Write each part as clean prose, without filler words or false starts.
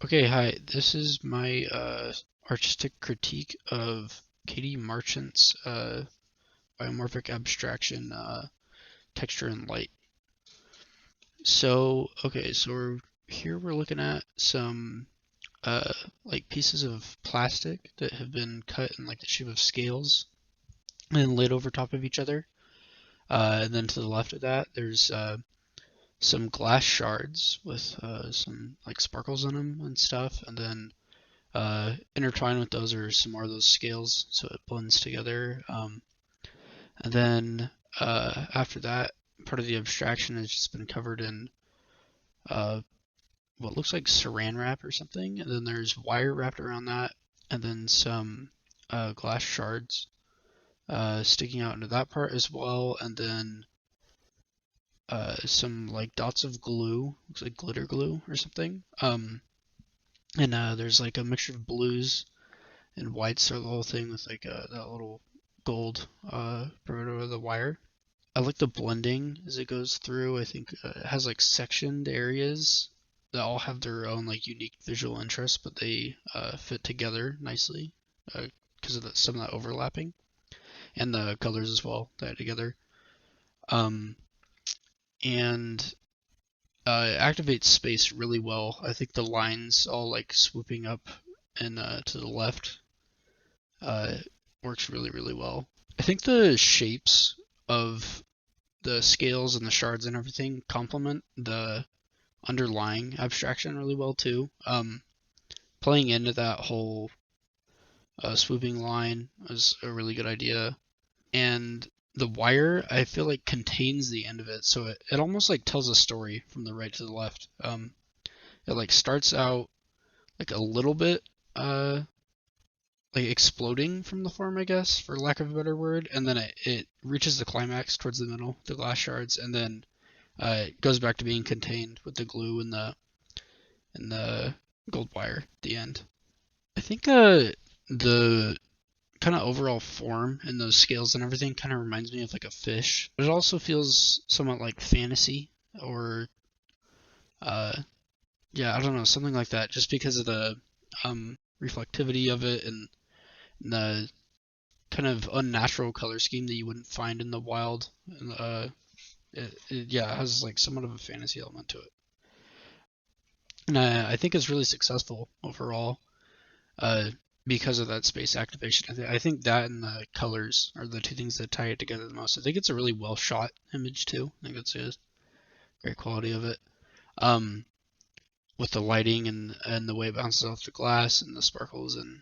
Okay, hi. This is my artistic critique of Katie Marchant's biomorphic abstraction, texture and light. So we're looking at some uh, like pieces of plastic that have been cut in like the shape of scales and laid over top of each other. And then to the left of that, there's some glass shards with some like sparkles on them and stuff, and then intertwined with those are some more of those scales, so it blends together. And then after that, part of the abstraction has just been covered in uh, what looks like saran wrap or something. And then there's wire wrapped around that, and then some glass shards sticking out into that part as well. And then some like dots of glue, looks like glitter glue or something. And there's like a mixture of blues and whites throughout the whole thing with like that little gold perimeter of the wire. I like the blending as it goes through. I think it has like sectioned areas that all have their own like unique visual interests, but they fit together nicely because of some of that overlapping and the colors as well that together. Um, and it activates space really well. I think the lines all like swooping up and to the left uh, works really well. I think the shapes of the scales and the shards and everything complement the underlying abstraction really well too. Playing into that whole swooping line was a really good idea, and the wire I feel like contains the end of it, so it almost like tells a story from the right to the left. It like starts out like a little bit like exploding from the form, I guess, for lack of a better word, and then it reaches the climax towards the middle, the glass shards, and then it goes back to being contained with the glue and the gold wire at the end. I think the kind of overall form and those scales and everything kind of reminds me of like a fish, but it also feels somewhat like fantasy or uh yeah, I don't know, something like that, just because of the reflectivity of it and the kind of unnatural color scheme that you wouldn't find in the wild. Yeah, it has like somewhat of a fantasy element to it, and I think it's really successful overall uh, because of that space activation. I think that and the colors are the two things that tie it together the most. I think it's a really well shot image too. I think that's a great quality of it. Um, with the lighting and the way it bounces off the glass and the sparkles and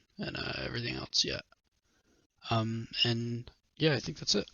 everything else. Yeah. And yeah, I think that's it.